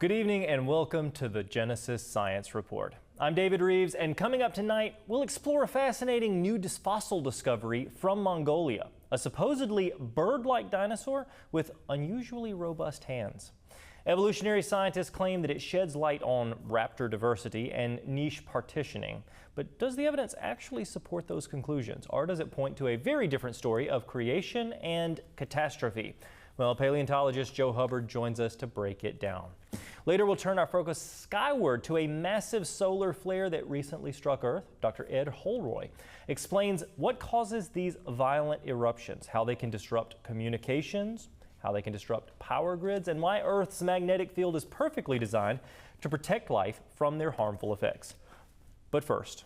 Good evening and welcome to the Genesis Science Report. I'm David Rives, and coming up tonight, we'll explore a fascinating new fossil discovery from Mongolia, a supposedly bird-like dinosaur with unusually robust hands. Evolutionary scientists claim that it sheds light on raptor diversity and niche partitioning. But does the evidence actually support those conclusions, or does it point to a very different story of creation and catastrophe? Well, paleontologist Joe Hubbard joins us to break it down. Later, we'll turn our focus skyward to a massive solar flare that recently struck Earth. Dr. Ed Holroyd explains what causes these violent eruptions, how they can disrupt communications, how they can disrupt power grids, and why Earth's magnetic field is perfectly designed to protect life from their harmful effects. But first,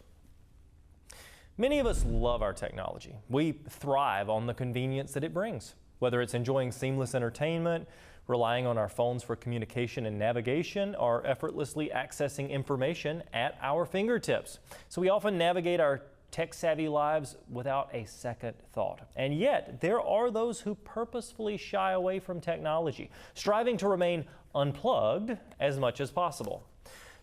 many of us love our technology. We thrive on the convenience that it brings. Whether it's enjoying seamless entertainment, relying on our phones for communication and navigation, or effortlessly accessing information at our fingertips. So we often navigate our tech-savvy lives without a second thought. And yet, there are those who purposefully shy away from technology, striving to remain unplugged as much as possible.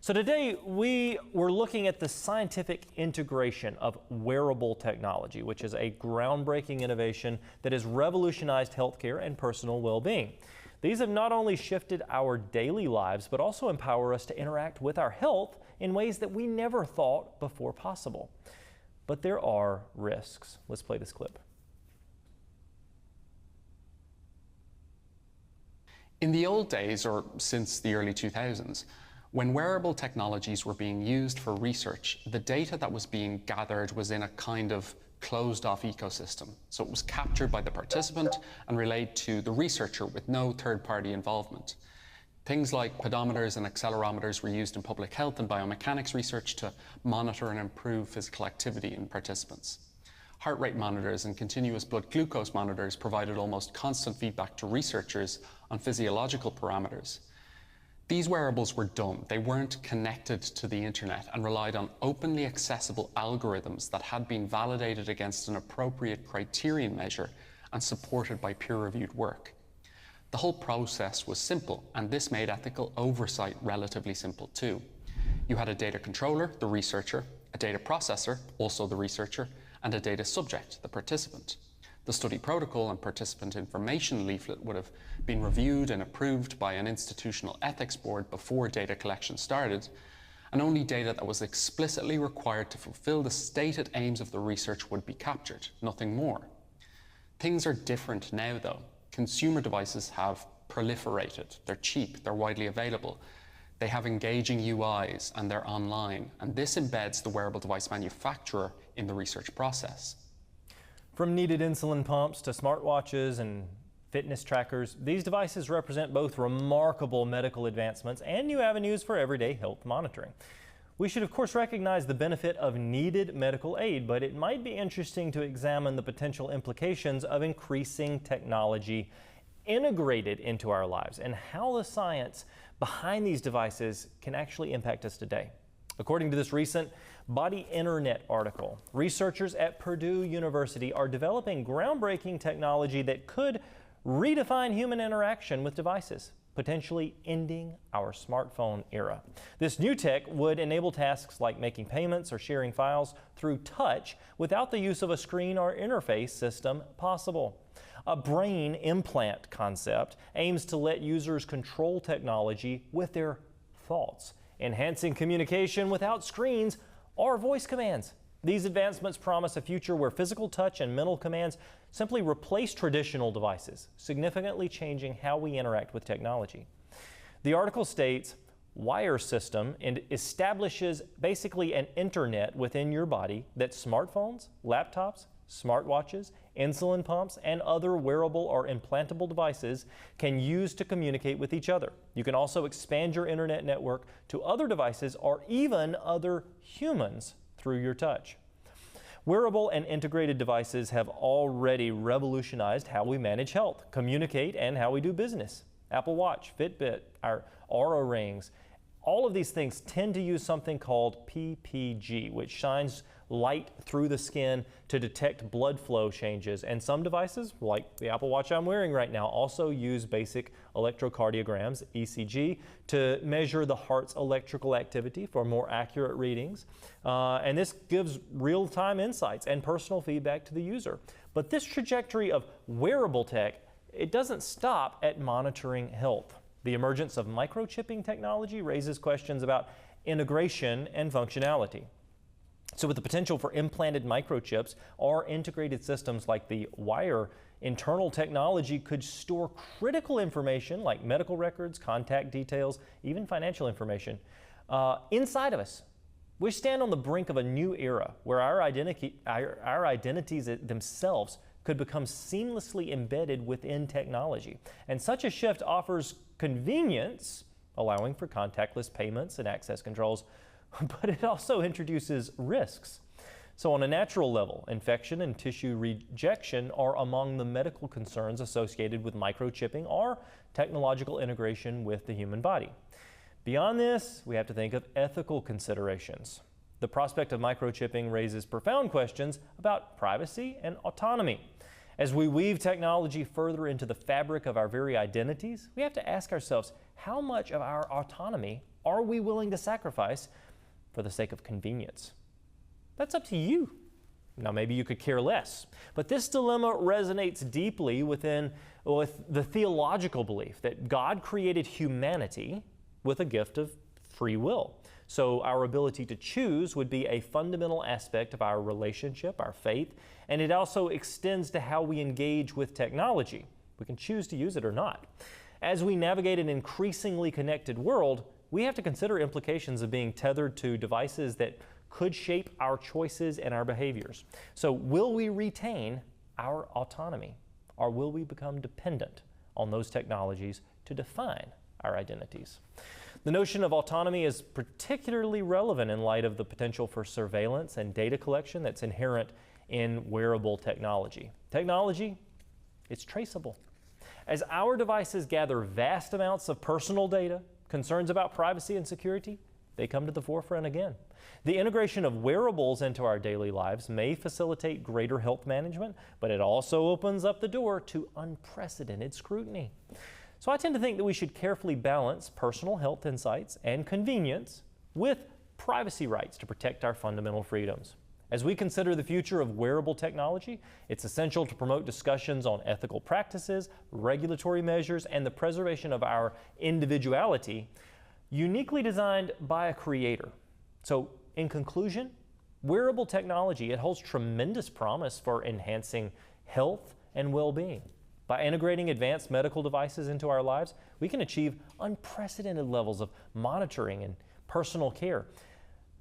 So today, we were looking at the scientific integration of wearable technology, which is a groundbreaking innovation that has revolutionized healthcare and personal well-being. These have not only shifted our daily lives, but also empower us to interact with our health in ways that we never thought before possible. But there are risks. Let's play this clip. In the old days, or since the early 2000s, when wearable technologies were being used for research, the data that was being gathered was in a kind of closed-off ecosystem. So it was captured by the participant and relayed to the researcher with no third-party involvement. Things like pedometers and accelerometers were used in public health and biomechanics research to monitor and improve physical activity in participants. Heart rate monitors and continuous blood glucose monitors provided almost constant feedback to researchers on physiological parameters. These wearables were dumb. They weren't connected to the internet and relied on openly accessible algorithms that had been validated against an appropriate criterion measure and supported by peer-reviewed work. The whole process was simple, and this made ethical oversight relatively simple too. You had a data controller, the researcher, a data processor, also the researcher, and a data subject, the participant. The study protocol and participant information leaflet would have been reviewed and approved by an institutional ethics board before data collection started, and only data that was explicitly required to fulfill the stated aims of the research would be captured, nothing more. Things are different now though. Consumer devices have proliferated. They're cheap, they're widely available. They have engaging UIs and they're online, and this embeds the wearable device manufacturer in the research process. From needed insulin pumps to smartwatches and fitness trackers, these devices represent both remarkable medical advancements and new avenues for everyday health monitoring. We should of course recognize the benefit of needed medical aid, but it might be interesting to examine the potential implications of increasing technology integrated into our lives and how the science behind these devices can actually impact us today. According to this recent Body Internet article, researchers at Purdue University are developing groundbreaking technology that could redefine human interaction with devices, potentially ending our smartphone era. This new tech would enable tasks like making payments or sharing files through touch without the use of a screen or interface system possible. A brain implant concept aims to let users control technology with their thoughts, enhancing communication without screens or voice commands. These advancements promise a future where physical touch and mental commands simply replace traditional devices, significantly changing how we interact with technology. The article states, Wire System establishes basically an internet within your body that smartphones, laptops, smartwatches, insulin pumps, and other wearable or implantable devices can use to communicate with each other. You can also expand your internet network to other devices or even other humans through your touch. Wearable and integrated devices have already revolutionized how we manage health, communicate, and how we do business. Apple Watch, Fitbit, our Aura rings, All of these things tend to use something called PPG, which shines light through the skin to detect blood flow changes. And some devices, like the Apple Watch I'm wearing right now, also use basic electrocardiograms, ECG, to measure the heart's electrical activity for more accurate readings. And this gives real-time insights and personal feedback to the user. But this trajectory of wearable tech, it doesn't stop at monitoring health. The emergence of microchipping technology raises questions about integration and functionality. So with the potential for implanted microchips or integrated systems like the wire, internal technology could store critical information like medical records, contact details, even financial information inside of us. We stand on the brink of a new era where our identities themselves could become seamlessly embedded within technology. And such a shift offers convenience, allowing for contactless payments and access controls, but it also introduces risks. So on a natural level, infection and tissue rejection are among the medical concerns associated with microchipping or technological integration with the human body. Beyond this, we have to think of ethical considerations. The prospect of microchipping raises profound questions about privacy and autonomy. As we weave technology further into the fabric of our very identities, we have to ask ourselves, how much of our autonomy are we willing to sacrifice for the sake of convenience? That's up to you. Now, maybe you could care less, but this dilemma resonates deeply with the theological belief that God created humanity with a gift of free will. So our ability to choose would be a fundamental aspect of our relationship, our faith, and it also extends to how we engage with technology. We can choose to use it or not. As we navigate an increasingly connected world, we have to consider implications of being tethered to devices that could shape our choices and our behaviors. So will we retain our autonomy, or will we become dependent on those technologies to define our identities? The notion of autonomy is particularly relevant in light of the potential for surveillance and data collection that's inherent in wearable technology. Technology, it's traceable. As our devices gather vast amounts of personal data, concerns about privacy and security, they come to the forefront again. The integration of wearables into our daily lives may facilitate greater health management, but it also opens up the door to unprecedented scrutiny. So I tend to think that we should carefully balance personal health insights and convenience with privacy rights to protect our fundamental freedoms. As we consider the future of wearable technology, it's essential to promote discussions on ethical practices, regulatory measures, and the preservation of our individuality, uniquely designed by a creator. So in conclusion, wearable technology, it holds tremendous promise for enhancing health and well-being. By integrating advanced medical devices into our lives, we can achieve unprecedented levels of monitoring and personal care.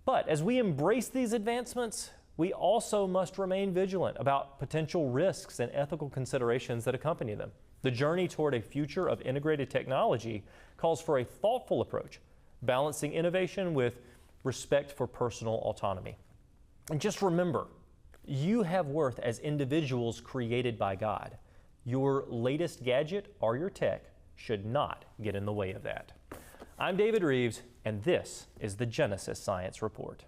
But as we embrace these advancements, we also must remain vigilant about potential risks and ethical considerations that accompany them. The journey toward a future of integrated technology calls for a thoughtful approach, balancing innovation with respect for personal autonomy. And just remember, you have worth as individuals created by God. Your latest gadget or your tech should not get in the way of that. I'm David Rives, and this is the Genesis Science Report.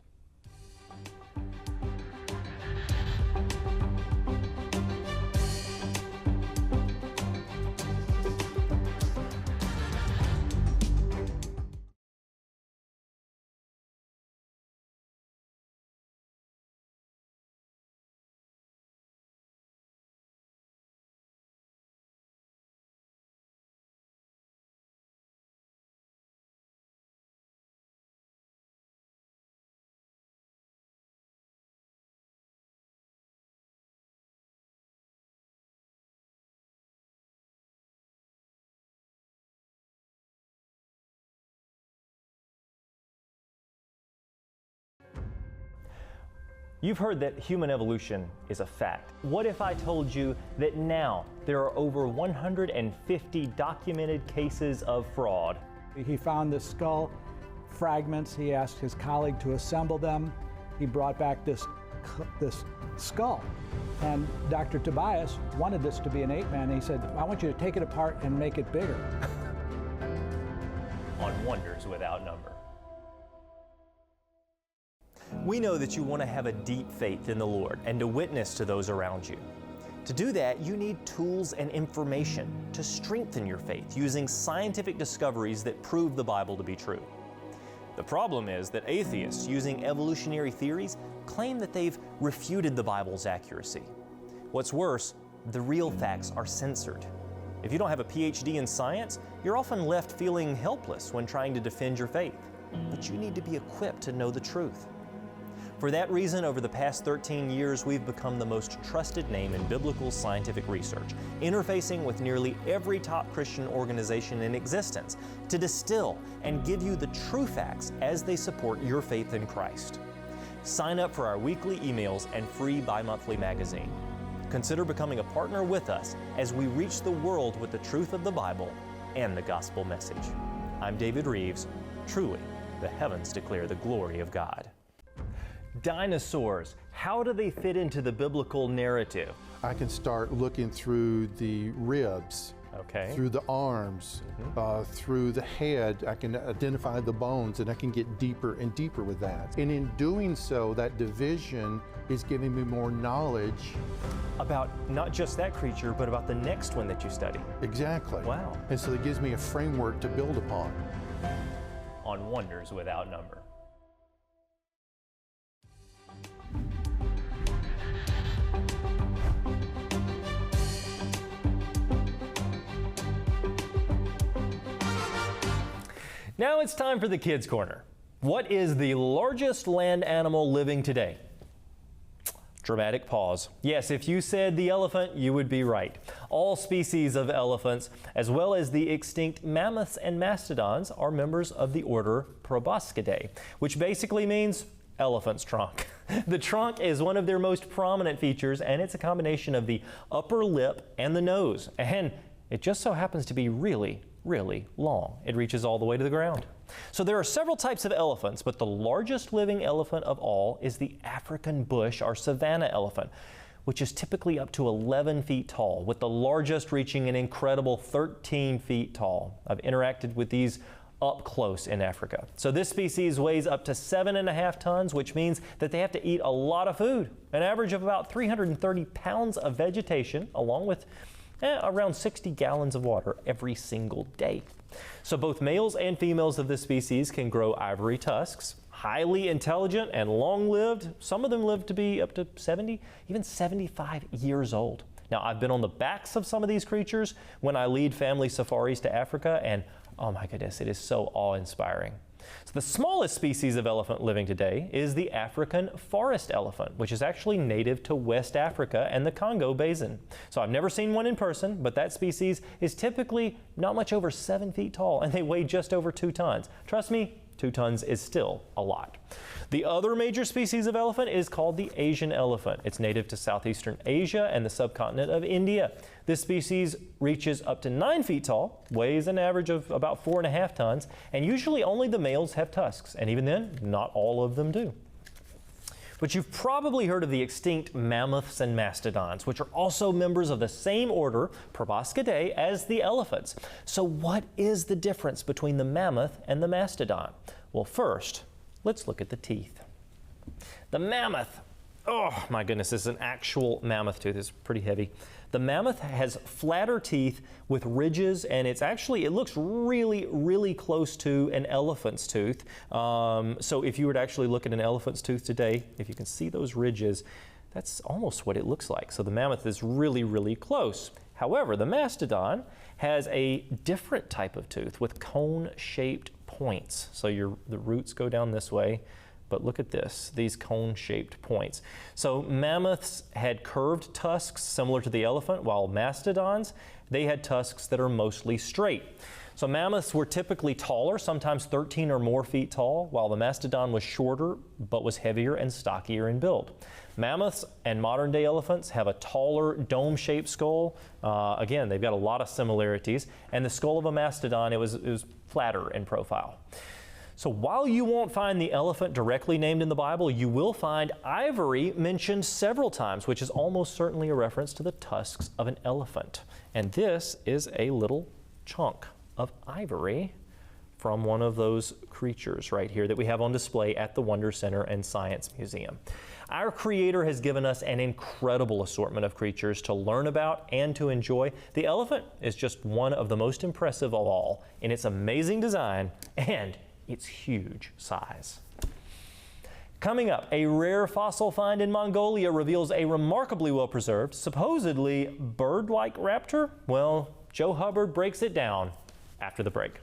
You've heard that human evolution is a fact. What if I told you that now there are over 150 documented cases of fraud? He found the skull fragments. He asked his colleague to assemble them. He brought back this skull. And Dr. Tobias wanted this to be an ape man. He said, I want you to take it apart and make it bigger. On Wonders Without Number. We know that you want to have a deep faith in the Lord and to witness to those around you. To do that, you need tools and information to strengthen your faith using scientific discoveries that prove the Bible to be true. The problem is that atheists using evolutionary theories claim that they've refuted the Bible's accuracy. What's worse, the real facts are censored. If you don't have a PhD in science, you're often left feeling helpless when trying to defend your faith. But you need to be equipped to know the truth. For that reason, over the past 13 years, we've become the most trusted name in biblical scientific research, interfacing with nearly every top Christian organization in existence to distill and give you the true facts as they support your faith in Christ. Sign up for our weekly emails and free bi-monthly magazine. Consider becoming a partner with us as we reach the world with the truth of the Bible and the gospel message. I'm David Rives. Truly, the heavens declare the glory of God. Dinosaurs, how do they fit into the biblical narrative? I can start looking through the ribs, through the arms, through the head. I can identify the bones, and I can get deeper and deeper with that. And in doing so, that division is giving me more knowledge. About not just that creature, but about the next one that you study. Exactly. Wow. And so it gives me a framework to build upon. On Wonders Without Number. Now it's time for the Kids Corner. What is the largest land animal living today? Dramatic pause. Yes, if you said the elephant, you would be right. All species of elephants, as well as the extinct mammoths and mastodons, are members of the order Proboscidae, which basically means elephant's trunk. The trunk is one of their most prominent features, and it's a combination of the upper lip and the nose. And it just so happens to be really long. It reaches all the way to the ground. So there are several types of elephants, but the largest living elephant of all is the African bush or savanna elephant, which is typically up to 11 feet tall, with the largest reaching an incredible 13 feet tall. I've interacted with these up close in Africa. So this species weighs up to 7.5 tons, which means that they have to eat a lot of food, an average of about 330 pounds of vegetation, along with around 60 gallons of water every single day. So both males and females of this species can grow ivory tusks, highly intelligent and long-lived. Some of them live to be up to 70, even 75 years old. Now, I've been on the backs of some of these creatures when I lead family safaris to Africa, and oh my goodness, it is so awe-inspiring. So the smallest species of elephant living today is the African forest elephant, which is actually native to West Africa and the Congo Basin. So I've never seen one in person, but that species is typically not much over 7 feet tall, and they weigh just over 2 tons. Trust me, 2 tons is still a lot. The other major species of elephant is called the Asian elephant. It's native to southeastern Asia and the subcontinent of India. This species reaches up to 9 feet tall, weighs an average of about 4.5 tons, and usually only the males have tusks, and even then, not all of them do. But you've probably heard of the extinct mammoths and mastodons, which are also members of the same order, Proboscidae, as the elephants. So what is the difference between the mammoth and the mastodon? Well, first, let's look at the teeth. The mammoth, oh my goodness, this is an actual mammoth tooth. It's pretty heavy. The mammoth has flatter teeth with ridges, and it looks really close to an elephant's tooth. So if you were to actually look at an elephant's tooth today, if you can see those ridges, that's almost what it looks like. So the mammoth is really close. However, the mastodon has a different type of tooth with cone-shaped points. So the roots go down this way. But look at this, these cone-shaped points. So mammoths had curved tusks similar to the elephant, while mastodons, they had tusks that are mostly straight. So mammoths were typically taller, sometimes 13 or more feet tall, while the mastodon was shorter, but was heavier and stockier in build. Mammoths and modern-day elephants have a taller, dome-shaped skull. Again, they've got a lot of similarities. And the skull of a mastodon, it was flatter in profile. So while you won't find the elephant directly named in the Bible, you will find ivory mentioned several times, which is almost certainly a reference to the tusks of an elephant. And this is a little chunk of ivory from one of those creatures right here that we have on display at the Wonder Center and Science Museum. Our creator has given us an incredible assortment of creatures to learn about and to enjoy. The elephant is just one of the most impressive of all in its amazing design and its huge size. Coming up, a rare fossil find in Mongolia reveals a remarkably well-preserved, supposedly bird-like raptor. Well, Joe Hubbard breaks it down after the break.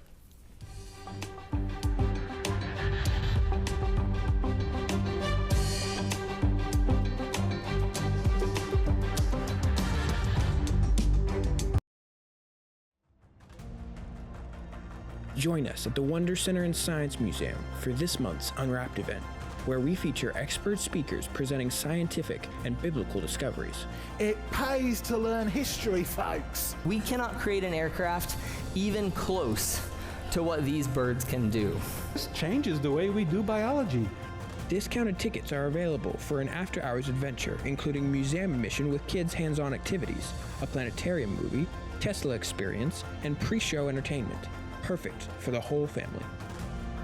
Join us at the Wonder Center and Science Museum for this month's Unwrapped event, where we feature expert speakers presenting scientific and biblical discoveries. It pays to learn history, folks. We cannot create an aircraft even close to what these birds can do. This changes the way we do biology. Discounted tickets are available for an after-hours adventure, including museum admission with kids' hands-on activities, a planetarium movie, Tesla experience, and pre-show entertainment. Perfect for the whole family.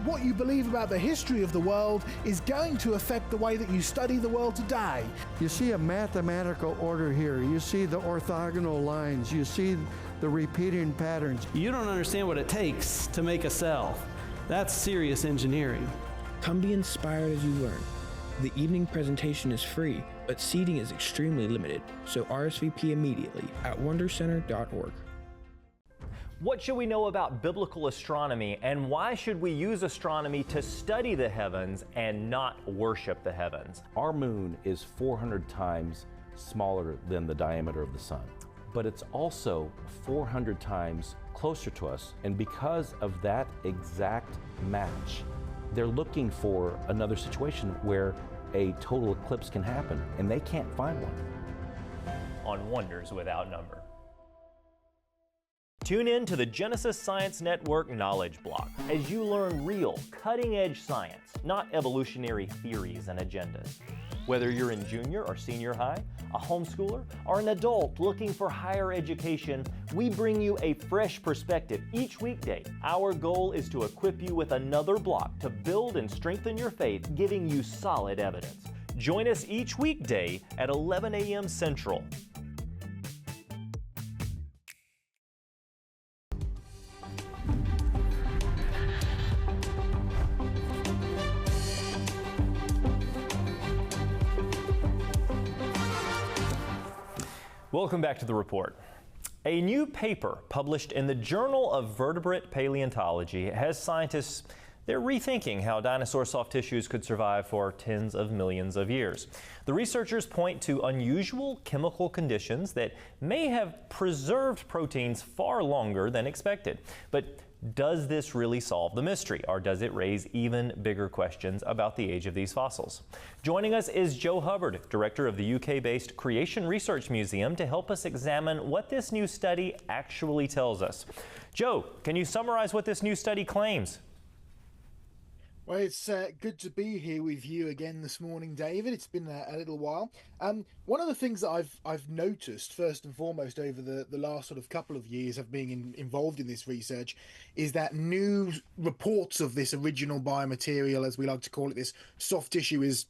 What you believe about the history of the world is going to affect the way that you study the world today. You see a mathematical order here. You see the orthogonal lines. You see the repeating patterns. You don't understand what it takes to make a cell. That's serious engineering. Come be inspired as you learn. The evening presentation is free, but seating is extremely limited, so RSVP immediately at wondercenter.org. What should we know about biblical astronomy, and why should we use astronomy to study the heavens and not worship the heavens? Our moon is 400 times smaller than the diameter of the sun, but it's also 400 times closer to us, and because of that exact match, they're looking for another situation where a total eclipse can happen, and they can't find one. On Wonders Without Number. Tune in to the Genesis Science Network Knowledge Block as you learn real, cutting-edge science, not evolutionary theories and agendas. Whether you're in junior or senior high, a homeschooler, or an adult looking for higher education, we bring you a fresh perspective each weekday. Our goal is to equip you with another block to build and strengthen your faith, giving you solid evidence. Join us each weekday at 11 a.m. Central. Welcome back to the report. A new paper published in the Journal of Vertebrate Paleontology has scientists, they're rethinking how dinosaur soft tissues could survive for tens of millions of years. The researchers point to unusual chemical conditions that may have preserved proteins far longer than expected. But does this really solve the mystery, or does it raise even bigger questions about the age of these fossils? Joining us is Joe Hubbard, director of the UK-based Creation Research Museum, to help us examine what this new study actually tells us. Joe, can you summarize what this new study claims? Well, it's good to be here with you again this morning, David. It's been a little while. One of the things that I've noticed, first and foremost, over the last sort of couple of years of being involved in this research, is that new reports of this original biomaterial, as we like to call it, this soft tissue, is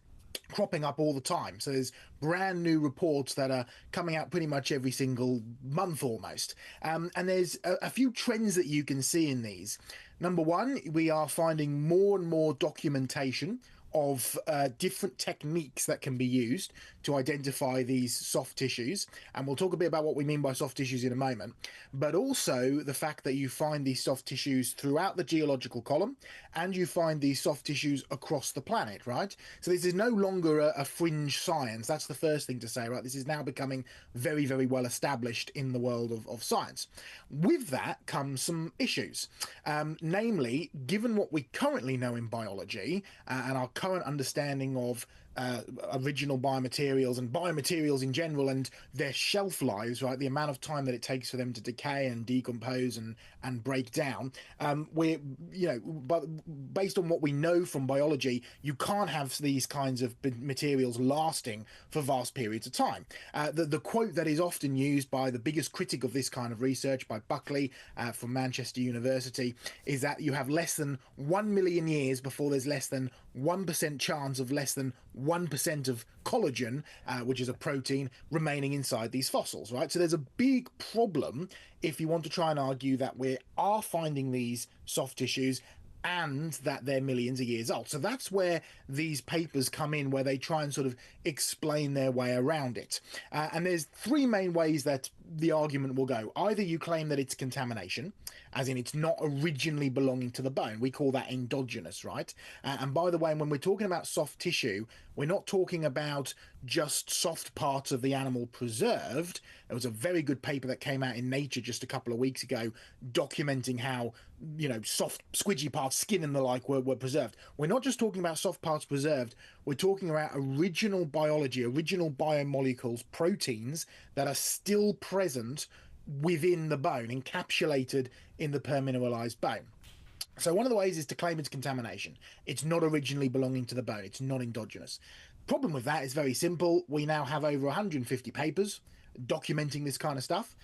cropping up all the time. So there's brand new reports that are coming out pretty much every single month almost. And there's a few trends that you can see in these. Number one, we are finding more and more documentation of different techniques that can be used to identify these soft tissues, and we'll talk a bit about what we mean by soft tissues in a moment, but also the fact that you find these soft tissues throughout the geological column, and you find these soft tissues across the planet, right? So this is no longer a fringe science. That's the first thing to say, right? This is now becoming very, very well established in the world of science. With that comes some issues, namely, given what we currently know in biology and our current understanding of original biomaterials and biomaterials in general and their shelf lives, right? The amount of time that it takes for them to decay and decompose and break down. But based on what we know from biology, you can't have these kinds of materials lasting for vast periods of time. The quote that is often used by the biggest critic of this kind of research, by Buckley from Manchester University, is that you have less than 1 million years before there's less than 1% chance of less than 1% of collagen, which is a protein, remaining inside these fossils, right? So there's a big problem if you want to try and argue that we are finding these soft tissues and that they're millions of years old. So that's where these papers come in, where they try and sort of explain their way around it. And there's three main ways that the argument will go. Either you claim that it's contamination, as in it's not originally belonging to the bone. We call that endogenous, right? And by the way, when we're talking about soft tissue, we're not talking about just soft parts of the animal preserved. There was a very good paper that came out in Nature just a couple of weeks ago documenting how, soft squidgy parts, skin and the like were preserved. We're not just talking about soft parts preserved. We're talking about original biology, original biomolecules, proteins that are still present within the bone, encapsulated in the permineralized bone. So one of the ways is to claim it's contamination. It's not originally belonging to the bone. It's not endogenous. Problem with that is very simple. We now have over 150 papers documenting this kind of stuff.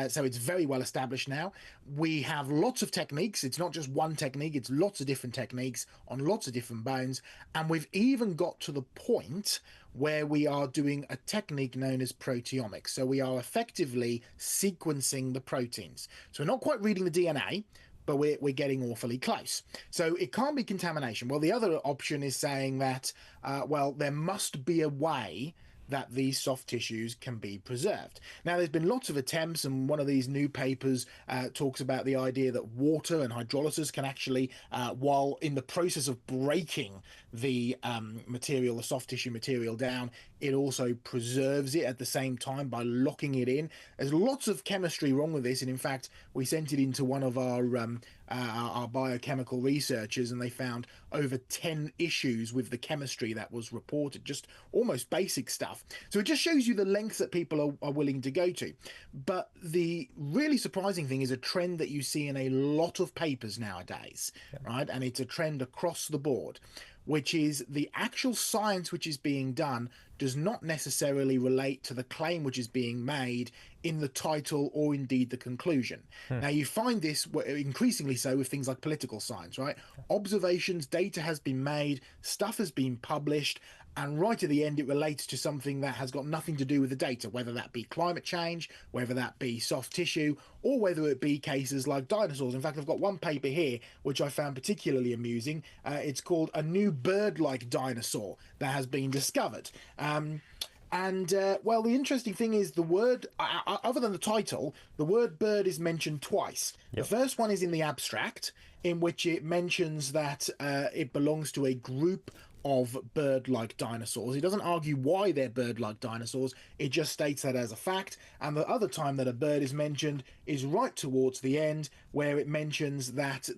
So it's very well established now. We have lots of techniques. It's not just one technique. It's lots of different techniques on lots of different bones. And we've even got to the point where we are doing a technique known as proteomics. So we are effectively sequencing the proteins. So we're not quite reading the DNA, but we're getting awfully close. So it can't be contamination. Well, the other option is saying that, there must be a way that these soft tissues can be preserved. Now, there's been lots of attempts, and one of these new papers talks about the idea that water and hydrolysis can actually, while in the process of breaking the material, the soft tissue material down, it also preserves it at the same time by locking it in. There's lots of chemistry wrong with this, and in fact, we sent it into one of our biochemical researchers, and they found over 10 issues with the chemistry that was reported, just almost basic stuff. So it just shows you the lengths that people are willing to go to. But the really surprising thing is a trend that you see in a lot of papers nowadays, right? And it's a trend across the board, which is the actual science which is being done does not necessarily relate to the claim which is being made in the title or indeed the conclusion. Now, you find this increasingly so with things like political science, right? Observations, data has been made, stuff has been published, and right at the end it relates to something that has got nothing to do with the data, whether that be climate change, whether that be soft tissue, or whether it be cases like dinosaurs. In fact, I've got one paper here which I found particularly amusing. It's called "A New Bird-Like Dinosaur That Has Been Discovered." The interesting thing is the word, other than the title, the word bird is mentioned twice. The first one is in the abstract, in which it mentions that it belongs to a group of bird-like dinosaurs. It doesn't argue why they're bird-like dinosaurs, it just states that as a fact. And the other time that a bird is mentioned is right towards the end, where it mentions that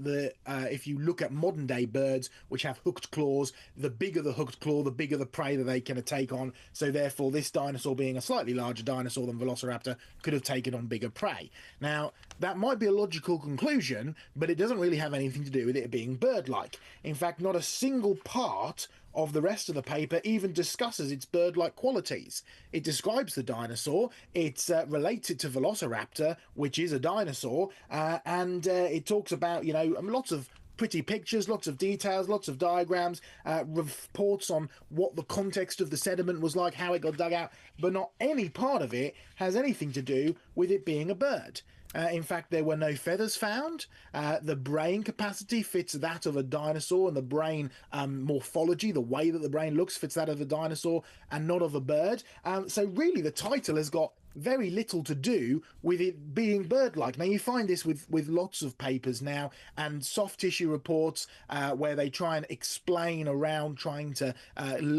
if you look at modern day birds which have hooked claws, the bigger the hooked claw, the bigger the prey that they can take on. So therefore this dinosaur, being a slightly larger dinosaur than Velociraptor, could have taken on bigger prey. Now, that might be a logical conclusion, but it doesn't really have anything to do with it being bird-like. In fact, not a single part of the rest of the paper even discusses its bird-like qualities. It describes the dinosaur, it relates it to Velociraptor, which is a dinosaur, and it talks about, lots of pretty pictures, lots of details, lots of diagrams, reports on what the context of the sediment was like, how it got dug out, but not any part of it has anything to do with it being a bird. In fact, there were no feathers found. The brain capacity fits that of a dinosaur, and the brain morphology, the way that the brain looks, fits that of a dinosaur and not of a bird. So really the title has got very little to do with it being bird-like. Now, you find this with lots of papers now, and soft tissue reports where they try and explain around trying to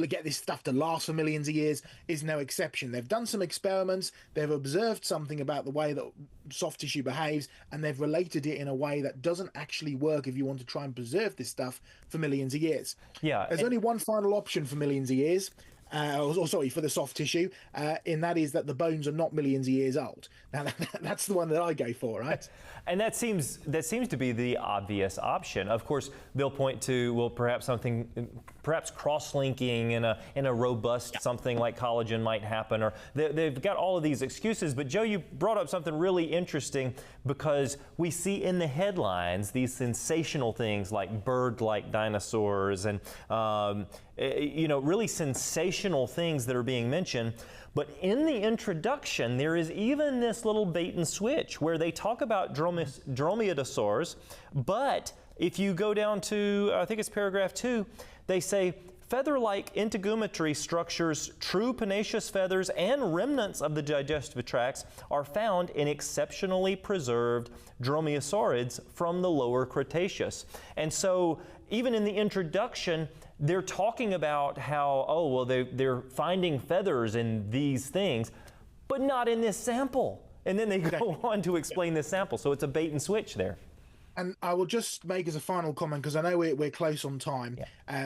get this stuff to last for millions of years is no exception. They've done some experiments, they've observed something about the way that soft tissue behaves, and they've related it in a way that doesn't actually work if you want to try and preserve this stuff for millions of years. Yeah, there's only one final option for millions of years, for the soft tissue, and that is that the bones are not millions of years old. Now, that's the one that I go for, right? And that seems to be the obvious option. Of course, they'll point to, well, perhaps cross-linking in a robust something like collagen might happen, or they've got all of these excuses. But Joe, you brought up something really interesting, because we see in the headlines these sensational things like bird-like dinosaurs and really sensational things that are being mentioned. But in the introduction, there is even this little bait and switch where they talk about dromaeosaurs, but if you go down to, I think it's paragraph 2, they say, feather-like integumentary structures, true pennaceous feathers, and remnants of the digestive tracts are found in exceptionally preserved dromaeosaurids from the lower Cretaceous. And so even in the introduction, they're talking about how, they're finding feathers in these things, but not in this sample. And then they go on to explain this sample. So it's a bait and switch there. And I will just make as a final comment, because I know we're close on time,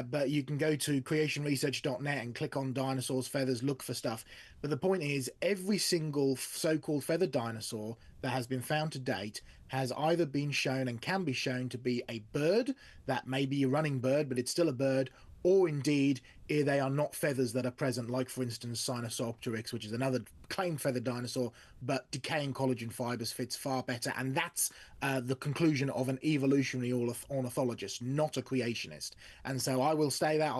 but you can go to creationresearch.net and click on dinosaurs, feathers, look for stuff. But the point is, every single so-called feathered dinosaur that has been found to date has either been shown and can be shown to be a bird, that may be a running bird, but it's still a bird, or indeed they are not feathers that are present, like for instance Sinosauropteryx, which is another claimed feathered dinosaur, but decaying collagen fibers fits far better, and that's the conclusion of an evolutionary ornithologist, not a creationist. And so I'll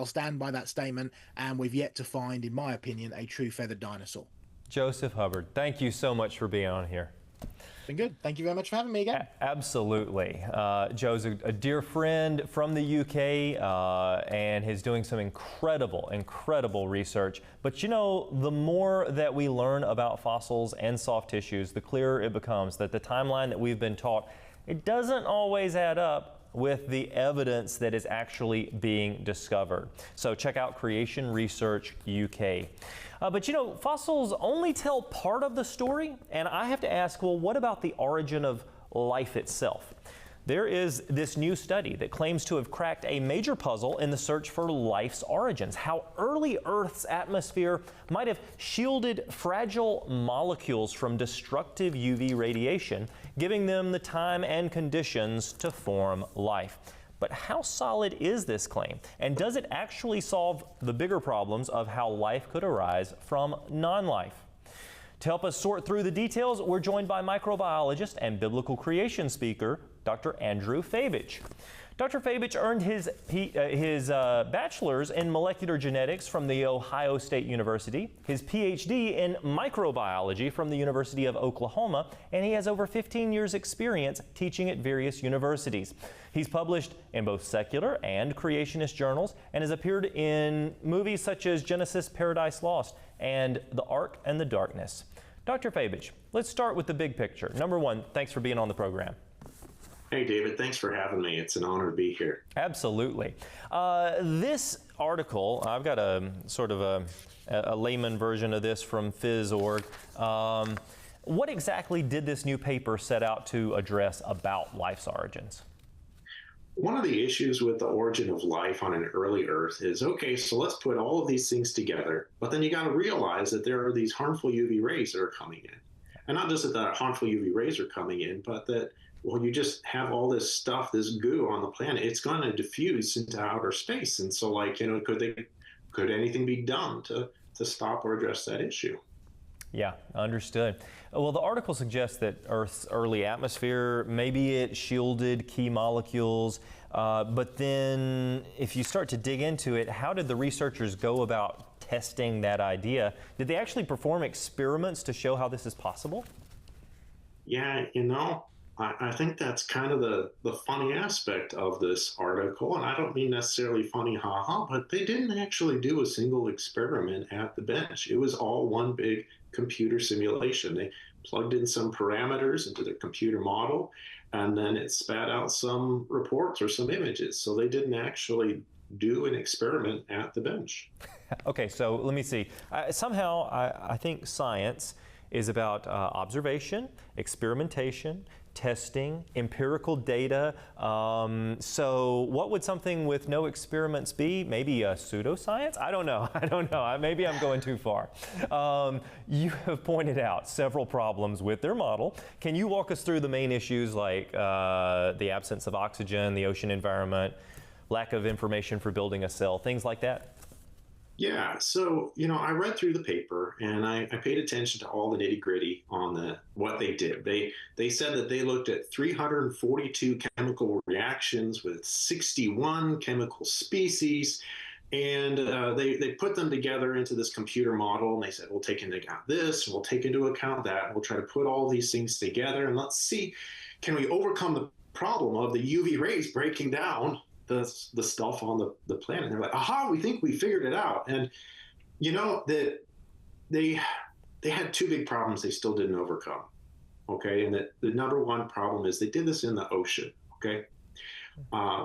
stand by that statement, and we've yet to find, in my opinion, a true feathered dinosaur. Joseph Hubbard, thank you so much for being on here. Been good. Thank you very much for having me again. Absolutely. Joe's a dear friend from the UK and is doing some incredible research. But the more that we learn about fossils and soft tissues, the clearer it becomes that the timeline that we've been taught, it doesn't always add up with the evidence that is actually being discovered. So check out Creation Research UK. But fossils only tell part of the story, and I have to ask, well, what about the origin of life itself? There is this new study that claims to have cracked a major puzzle in the search for life's origins, how early Earth's atmosphere might have shielded fragile molecules from destructive UV radiation, giving them the time and conditions to form life. But how solid is this claim? And does it actually solve the bigger problems of how life could arise from non-life? To help us sort through the details, we're joined by microbiologist and biblical creation speaker, Dr. Andrew Favich. Dr. Favich earned his bachelor's in molecular genetics from The Ohio State University, his PhD in microbiology from the University of Oklahoma, and he has over 15 years' experience teaching at various universities. He's published in both secular and creationist journals and has appeared in movies such as Genesis, Paradise Lost, and The Ark and the Darkness. Dr. Favich, let's start with the big picture. Number one, thanks for being on the program. Hey, David, thanks for having me. It's an honor to be here. Absolutely. This article, I've got a sort of a layman version of this from Phys.org. What exactly did this new paper set out to address about life's origins? One of the issues with the origin of life on an early Earth is, okay, so let's put all of these things together, but then you got to realize that there are these harmful UV rays that are coming in. And not just that the harmful UV rays are coming in, but that, well, you just have all this stuff, this goo on the planet, it's going to diffuse into outer space. And so, could anything be done to stop or address that issue? Yeah, understood. Well, the article suggests that Earth's early atmosphere, maybe it shielded key molecules, but then if you start to dig into it, how did the researchers go about testing that idea? Did they actually perform experiments to show how this is possible? Yeah, I think that's kind of the funny aspect of this article, and I don't mean necessarily funny ha-ha, but they didn't actually do a single experiment at the bench. It was all one big computer simulation. They plugged in some parameters into the computer model, and then it spat out some reports or some images. So they didn't actually do an experiment at the bench. Okay, so let me see. Somehow I think science is about observation, experimentation, testing, empirical data. So what would something with no experiments be? Maybe a pseudoscience? I don't know. Maybe I'm going too far. You have pointed out several problems with their model. Can you walk us through the main issues like the absence of oxygen, the ocean environment, lack of information for building a cell, things like that? Yeah, so, I read through the paper and I paid attention to all the nitty gritty on what they did. They said that they looked at 342 chemical reactions with 61 chemical species, and they put them together into this computer model, and they said, we'll take into account this, we'll take into account that, and we'll try to put all these things together, and let's see, can we overcome the problem of the UV rays breaking down the stuff on the planet? And they're like, aha, we think we figured it out. And that they had two big problems they still didn't overcome. Okay, and the number one problem is they did this in the ocean. Okay,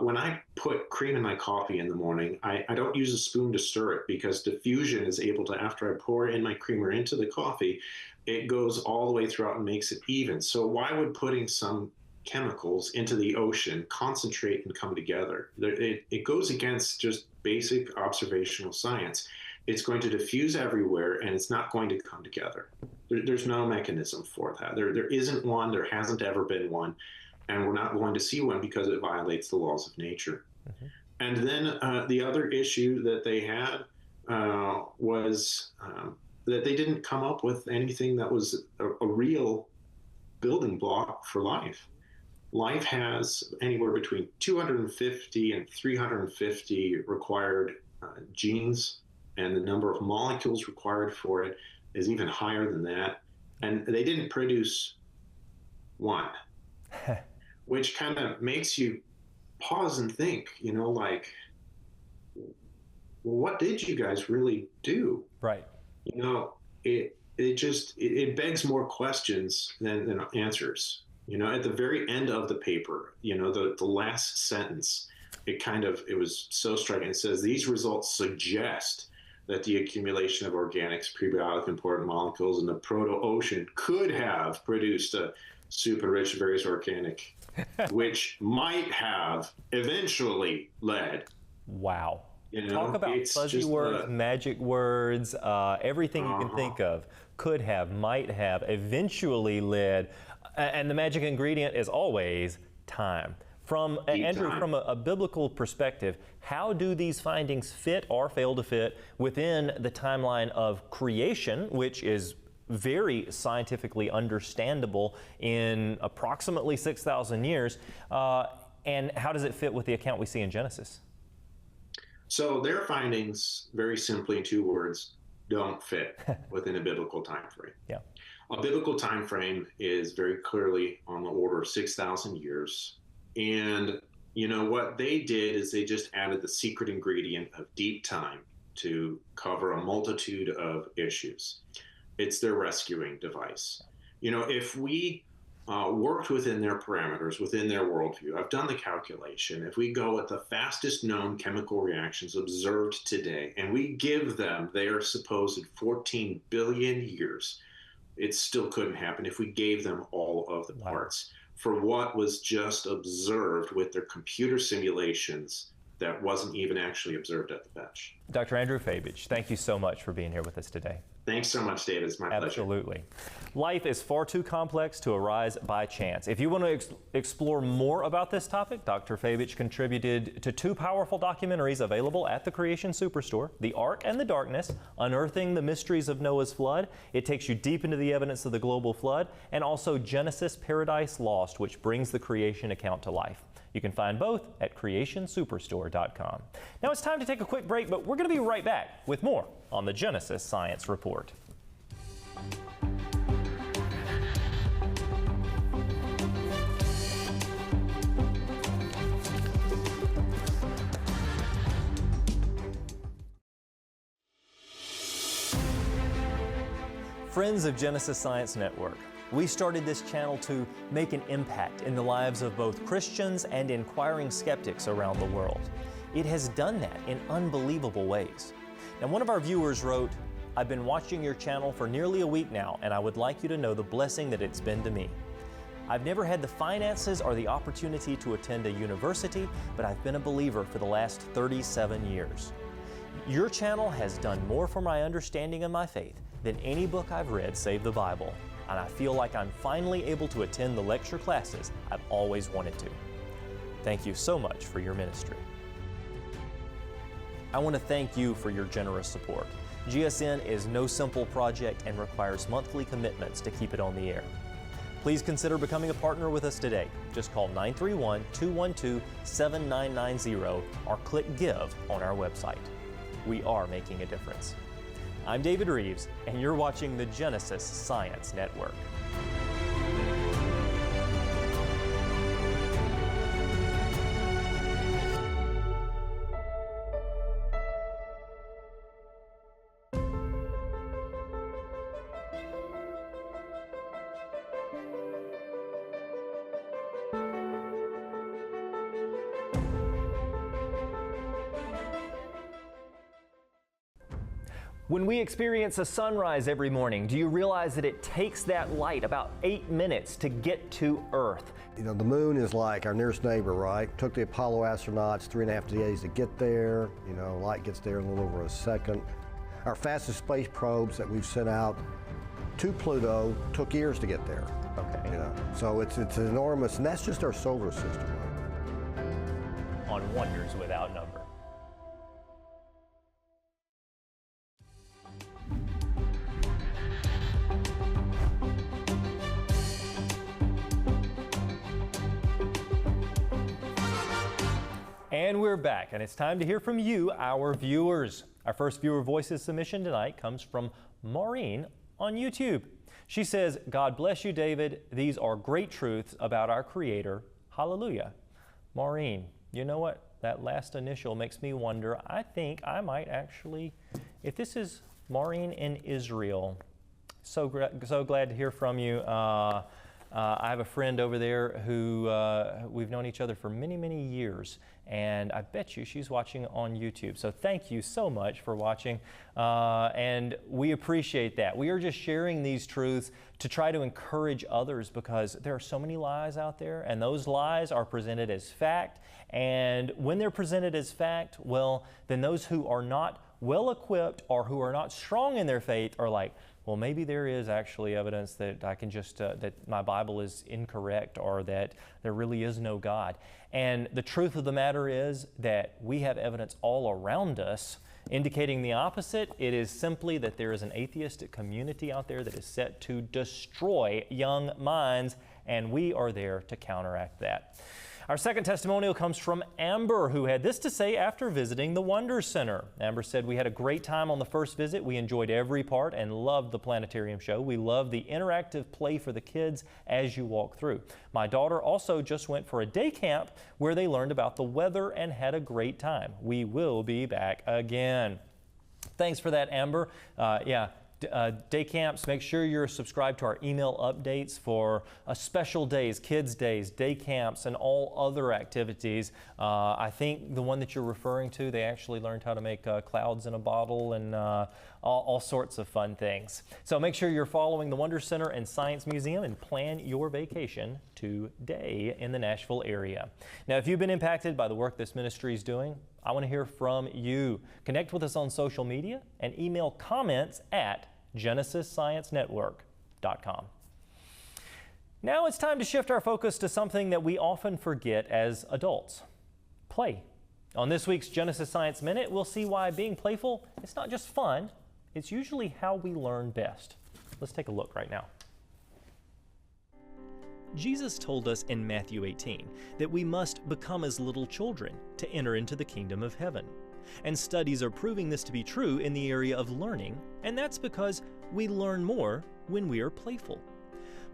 when I put cream in my coffee in the morning, I don't use a spoon to stir it, because diffusion is able to, after I pour in my creamer into the coffee, it goes all the way throughout and makes it even. So why would putting some chemicals into the ocean concentrate and come together? It goes against just basic observational science. It's going to diffuse everywhere, and it's not going to come together. There's no mechanism for that. There isn't one. There hasn't ever been one, and we're not going to see one because it violates the laws of nature. Mm-hmm. And then the other issue that they had was that they didn't come up with anything that was a real building block for life. Life has anywhere between 250 and 350 required genes, and the number of molecules required for it is even higher than that. And they didn't produce one, which kind of makes you pause and think, like, well, what did you guys really do? Right. It begs more questions than answers. At the very end of the paper, the last sentence, it was so striking. It says, these results suggest that the accumulation of organics, prebiotic important molecules in the proto-ocean could have produced a super rich, various organic, which might have eventually led. Wow. Talk about fuzzy words, magic words, everything you can think of. Could have, might have, eventually led. And the magic ingredient is always time. Andrew, from a biblical perspective, how do these findings fit or fail to fit within the timeline of creation, which is very scientifically understandable in approximately 6,000 years, and how does it fit with the account we see in Genesis? So their findings, very simply in two words, don't fit within a biblical time frame. Yeah. A biblical time frame is very clearly on the order of 6,000 years. And what they did is they just added the secret ingredient of deep time to cover a multitude of issues. It's their rescuing device. If we worked within their parameters, within their worldview, I've done the calculation. If we go at the fastest known chemical reactions observed today, and we give them their supposed 14 billion years, it still couldn't happen if we gave them all of the parts for what was just observed with their computer simulations that wasn't even actually observed at the bench. Dr. Andrew Fabich, thank you so much for being here with us today. Thanks so much, David. It's my pleasure. Absolutely. Life is far too complex to arise by chance. If you want to explore more about this topic, Dr. Fabich contributed to two powerful documentaries available at the Creation Superstore, The Ark and the Darkness, Unearthing the Mysteries of Noah's Flood. It takes you deep into the evidence of the global flood, and also Genesis Paradise Lost, which brings the creation account to life. You can find both at creationsuperstore.com. Now it's time to take a quick break, but we're going to be right back with more on the Genesis Science Report. Friends of Genesis Science Network, we started this channel to make an impact in the lives of both Christians and inquiring skeptics around the world. It has done that in unbelievable ways. Now, one of our viewers wrote, I've been watching your channel for nearly a week now, and I would like you to know the blessing that it's been to me. I've never had the finances or the opportunity to attend a university, but I've been a believer for the last 37 years. Your channel has done more for my understanding of my faith than any book I've read save the Bible, and I feel like I'm finally able to attend the lecture classes I've always wanted to. Thank you so much for your ministry. I want to thank you for your generous support. GSN is no simple project and requires monthly commitments to keep it on the air. Please consider becoming a partner with us today. Just call 931-212-7990 or click Give on our website. We are making a difference. I'm David Rives, and you're watching the Genesis Science Network. When we experience a sunrise every morning, do you realize that it takes that light about 8 minutes to get to Earth? You know, the moon is like our nearest neighbor, right? Took the Apollo astronauts 3.5 days to get there. You know, light gets there in a little over a second. Our fastest space probes that we've sent out to Pluto took years to get there. Okay. You know, so it's enormous, and that's just our solar system, right? On wonders without number. And we're back, and it's time to hear from you, our viewers. Our first viewer voices submission tonight comes from Maureen on YouTube. She says, God bless you, David. These are great truths about our Creator. Hallelujah. Maureen, you know what? That last initial makes me wonder. I think I might actually, if this is Maureen in Israel, so glad to hear from you. I have a friend over there who we've known each other for many, many years, and I bet you she's watching on YouTube. So thank you so much for watching, and we appreciate that. We are just sharing these truths to try to encourage others, because there are so many lies out there, and those lies are presented as fact. And when they're presented as fact, well, then those who are not well equipped or who are not strong in their faith are like, well, maybe there is actually evidence that I can just, that my Bible is incorrect, or that there really is no God. And the truth of the matter is that we have evidence all around us indicating the opposite. It is simply that there is an atheistic community out there that is set to destroy young minds, and we are there to counteract that. Our second testimonial comes from Amber, who had this to say after visiting the Wonder Center. Amber said, we had a great time on the first visit. We enjoyed every part and loved the planetarium show. We loved the interactive play for the kids as you walk through. My daughter also just went for a day camp where they learned about the weather and had a great time. We will be back again. Thanks for that, Amber. Day camps, make sure you're subscribed to our email updates for special days, kids' days, day camps, and all other activities. I think the one that you're referring to, they actually learned how to make clouds in a bottle and all sorts of fun things. So make sure you're following the Wonder Center and Science Museum and plan your vacation today in the Nashville area. Now, if you've been impacted by the work this ministry is doing, I want to hear from you. Connect with us on social media and email comments at GenesisScienceNetwork.com. Now it's time to shift our focus to something that we often forget as adults: play. On this week's Genesis Science Minute, we'll see why being playful is not just fun, it's usually how we learn best. Let's take a look right now. Jesus told us in Matthew 18 that we must become as little children to enter into the kingdom of heaven. And studies are proving this to be true in the area of learning, and that's because we learn more when we are playful.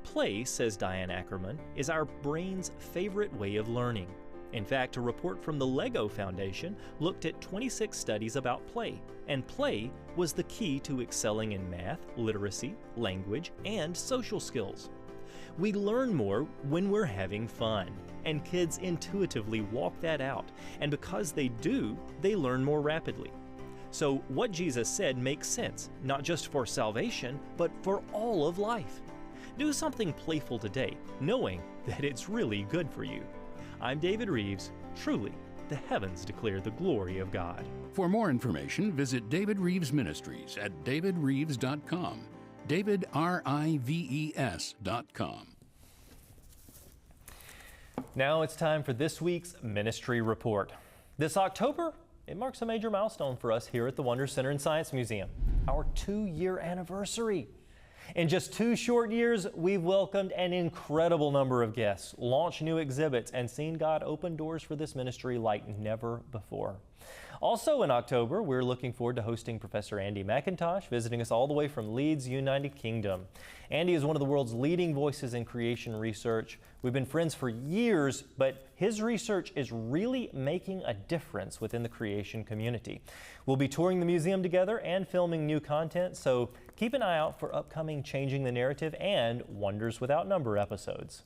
Play, says Diane Ackerman, is our brain's favorite way of learning. In fact, a report from the Lego Foundation looked at 26 studies about play, and play was the key to excelling in math, literacy, language, and social skills. We learn more when we're having fun, and kids intuitively walk that out, and because they do, they learn more rapidly. So what Jesus said makes sense, not just for salvation, but for all of life. Do something playful today, knowing that it's really good for you. I'm David Rives. Truly, the heavens declare the glory of God. For more information, visit David Rives Ministries at davidrives.com. DavidRives.com. Now it's time for this week's Ministry Report. This October, it marks a major milestone for us here at the Wonder Center and Science Museum, our 2-year anniversary. In just 2 short years, we've welcomed an incredible number of guests, launched new exhibits, and seen God open doors for this ministry like never before. Also in October, we're looking forward to hosting Professor Andy McIntosh, visiting us all the way from Leeds, United Kingdom. Andy is one of the world's leading voices in creation research. We've been friends for years, but his research is really making a difference within the creation community. We'll be touring the museum together and filming new content, so keep an eye out for upcoming Changing the Narrative and Wonders Without Number episodes.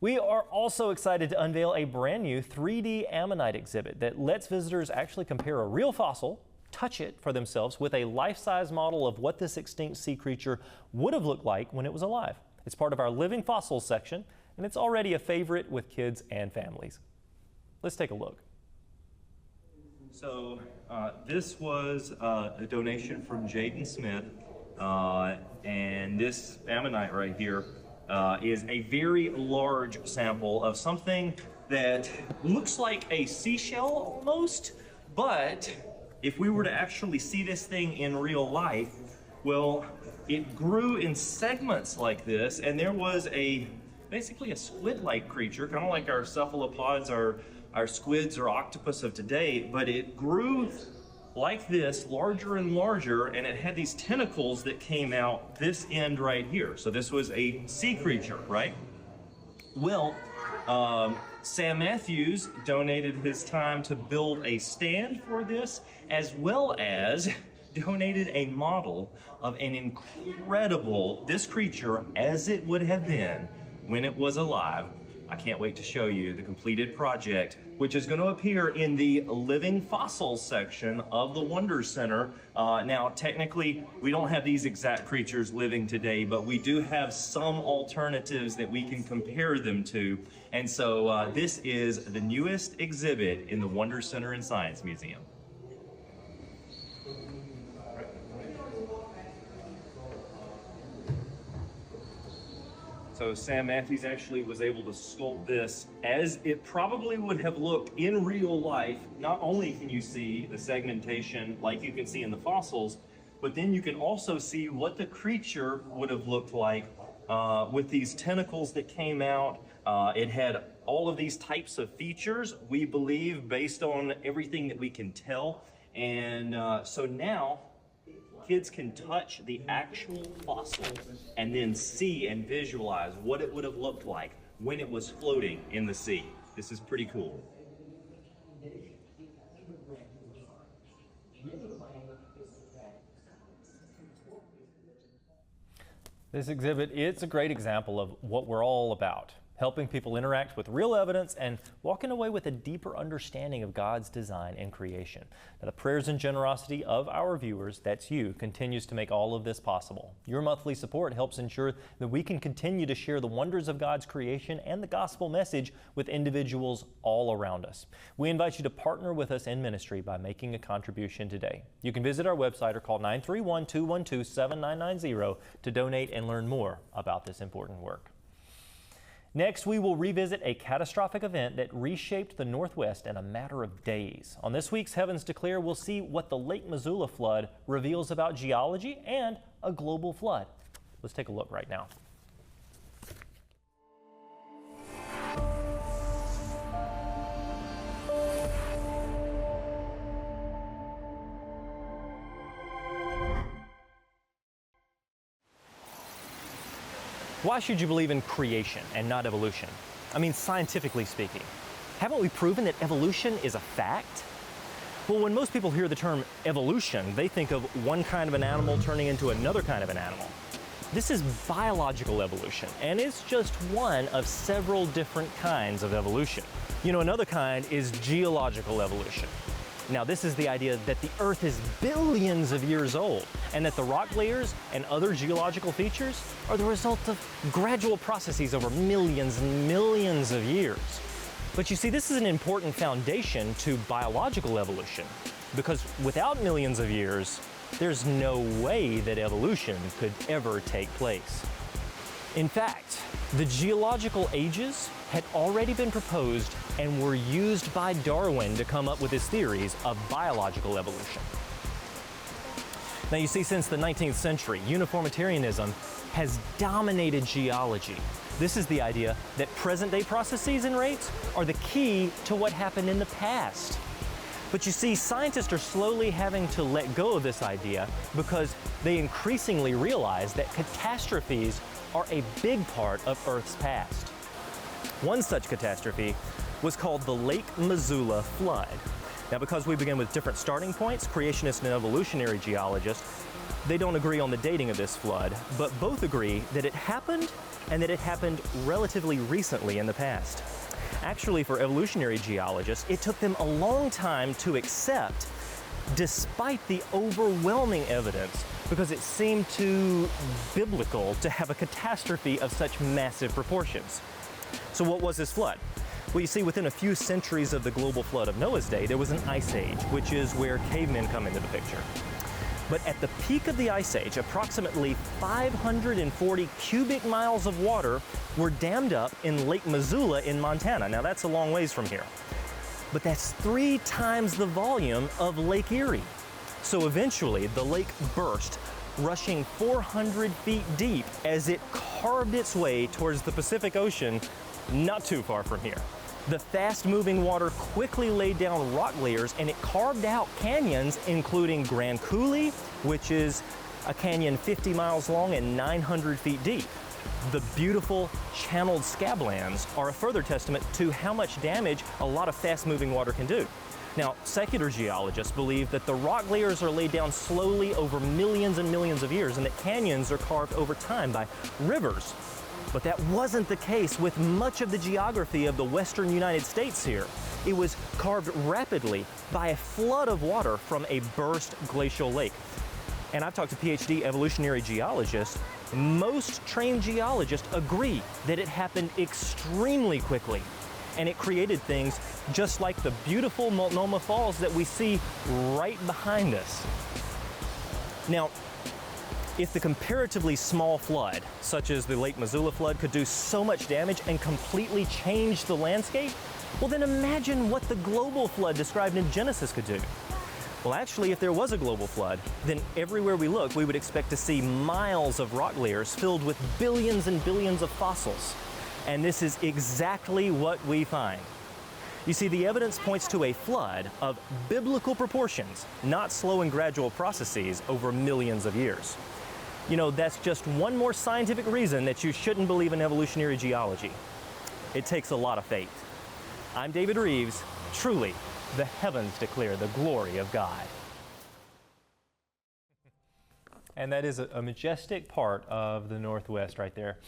We are also excited to unveil a brand new 3D ammonite exhibit that lets visitors actually compare a real fossil, touch it for themselves with a life-size model of what this extinct sea creature would have looked like when it was alive. It's part of our Living Fossils section, and it's already a favorite with kids and families. Let's take a look. So this was a donation from Jaden Smith, and this ammonite right here is a very large sample of something that looks like a seashell almost, but if we were to actually see this thing in real life, well, it grew in segments like this, and there was basically a squid-like creature, kind of like our cephalopods, our squids or octopus of today, but it grew like this, larger and larger, and it had these tentacles that came out this end right here. So this was a sea creature, right? Well, Sam Matthews donated his time to build a stand for this, as well as donated a model of an incredible, this creature as it would have been when it was alive. I can't wait to show you the completed project, which is going to appear in the Living Fossils section of the Wonder Center. Now, technically, we don't have these exact creatures living today, but we do have some alternatives that we can compare them to. And so this is the newest exhibit in the Wonder Center and Science Museum. So Sam Matthews actually was able to sculpt this as it probably would have looked in real life. Not only can you see the segmentation like you can see in the fossils, but then you can also see what the creature would have looked like with these tentacles that came out. It had all of these types of features, we believe, based on everything that we can tell. And so now, kids can touch the actual fossil and then see and visualize what it would have looked like when it was floating in the sea. This is pretty cool. This exhibit, it's a great example of what we're all about. Helping people interact with real evidence and walking away with a deeper understanding of God's design and creation. Now, the prayers and generosity of our viewers, that's you, continues to make all of this possible. Your monthly support helps ensure that we can continue to share the wonders of God's creation and the gospel message with individuals all around us. We invite you to partner with us in ministry by making a contribution today. You can visit our website or call 931-212-7990 to donate and learn more about this important work. Next, we will revisit a catastrophic event that reshaped the Northwest in a matter of days. On this week's Heavens Declare, we'll see what the Lake Missoula flood reveals about geology and a global flood. Let's take a look right now. Why should you believe in creation and not evolution? I mean, scientifically speaking. Haven't we proven that evolution is a fact? Well, when most people hear the term evolution, they think of one kind of an animal turning into another kind of an animal. This is biological evolution, and it's just one of several different kinds of evolution. You know, another kind is geological evolution. Now, this is the idea that the Earth is billions of years old, and that the rock layers and other geological features are the result of gradual processes over millions and millions of years. But you see, this is an important foundation to biological evolution, because without millions of years, there's no way that evolution could ever take place. In fact, the geological ages had already been proposed and were used by Darwin to come up with his theories of biological evolution. Now you see, since the 19th century, uniformitarianism has dominated geology. This is the idea that present-day processes and rates are the key to what happened in the past. But you see, scientists are slowly having to let go of this idea because they increasingly realize that catastrophes are a big part of Earth's past. One such catastrophe was called the Lake Missoula flood. Now, because we begin with different starting points, creationists and evolutionary geologists, they don't agree on the dating of this flood, but both agree that it happened and that it happened relatively recently in the past. Actually, for evolutionary geologists, it took them a long time to accept, despite the overwhelming evidence, because it seemed too biblical to have a catastrophe of such massive proportions. So what was this flood? Well, you see, within a few centuries of the global flood of Noah's day, there was an ice age, which is where cavemen come into the picture. But at the peak of the ice age, approximately 540 cubic miles of water were dammed up in Lake Missoula in Montana. Now, that's a long ways from here. But that's 3 times the volume of Lake Erie. So eventually, the lake burst, rushing 400 feet deep as it carved its way towards the Pacific Ocean, not too far from here. The fast-moving water quickly laid down rock layers, and it carved out canyons, including Grand Coulee, which is a canyon 50 miles long and 900 feet deep. The beautiful channeled scablands are a further testament to how much damage a lot of fast-moving water can do. Now, secular geologists believe that the rock layers are laid down slowly over millions and millions of years, and that canyons are carved over time by rivers. But that wasn't the case with much of the geography of the western United States here. It was carved rapidly by a flood of water from a burst glacial lake. And I've talked to PhD evolutionary geologists. Most trained geologists agree that it happened extremely quickly. And it created things just like the beautiful Multnomah Falls that we see right behind us. Now, if the comparatively small flood, such as the Lake Missoula flood, could do so much damage and completely change the landscape, well then imagine what the global flood described in Genesis could do. Well, actually, if there was a global flood, then everywhere we look, we would expect to see miles of rock layers filled with billions and billions of fossils. And this is exactly what we find. You see, the evidence points to a flood of biblical proportions, not slow and gradual processes over millions of years. You know, that's just one more scientific reason that you shouldn't believe in evolutionary geology. It takes a lot of faith. I'm David Rives. Truly, the heavens declare the glory of God. And that is a majestic part of the Northwest right there.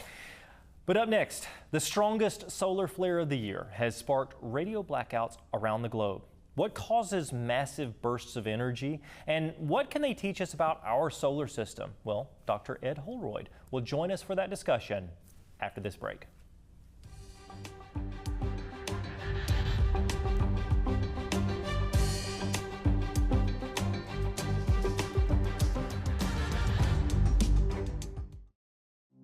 But up next, the strongest solar flare of the year has sparked radio blackouts around the globe. What causes massive bursts of energy, and what can they teach us about our solar system? Well, Dr. Ed Holroyd will join us for that discussion after this break.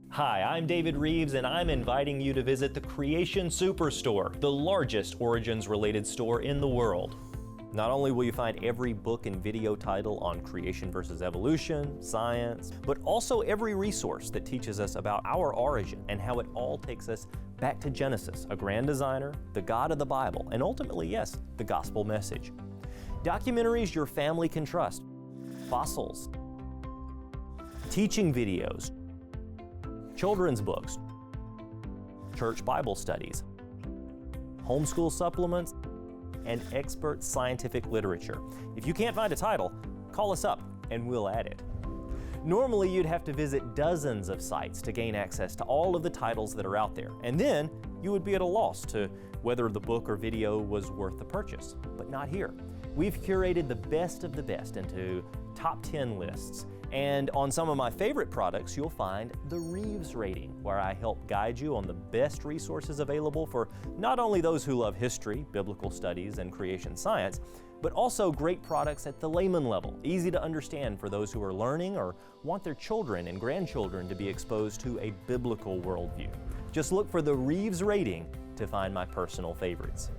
Hi, I'm David Rives, and I'm inviting you to visit the Creation Superstore, the largest origins-related store in the world. Not only will you find every book and video title on creation versus evolution, science, but also every resource that teaches us about our origin and how it all takes us back to Genesis, a grand designer, the God of the Bible, and ultimately, yes, the gospel message. Documentaries your family can trust, fossils, teaching videos, children's books, church Bible studies, homeschool supplements, and expert scientific literature. If you can't find a title, call us up and we'll add it. Normally, you'd have to visit dozens of sites to gain access to all of the titles that are out there, and then you would be at a loss to whether the book or video was worth the purchase. But not here. We've curated the best of the best into top 10 lists. And on some of my favorite products, you'll find the Rives rating, where I help guide you on the best resources available for not only those who love history, biblical studies, and creation science, but also great products at the layman level, easy to understand for those who are learning or want their children and grandchildren to be exposed to a biblical worldview. Just look for the Rives rating to find my personal favorites.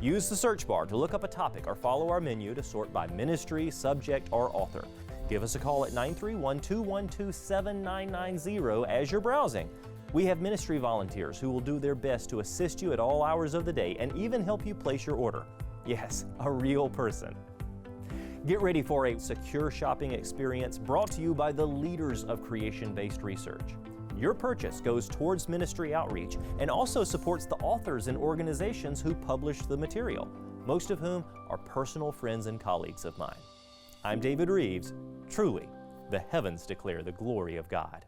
Use the search bar to look up a topic or follow our menu to sort by ministry, subject, or author. Give us a call at 931-212-7990 as you're browsing. We have ministry volunteers who will do their best to assist you at all hours of the day and even help you place your order. Yes, a real person. Get ready for a secure shopping experience brought to you by the leaders of creation-based research. Your purchase goes towards ministry outreach and also supports the authors and organizations who publish the material, most of whom are personal friends and colleagues of mine. I'm David Rives. Truly, the heavens declare the glory of God.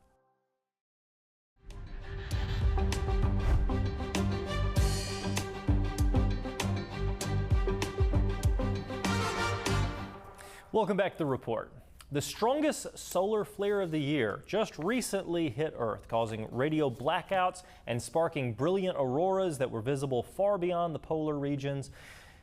Welcome back to the report. The strongest solar flare of the year just recently hit Earth, causing radio blackouts and sparking brilliant auroras that were visible far beyond the polar regions.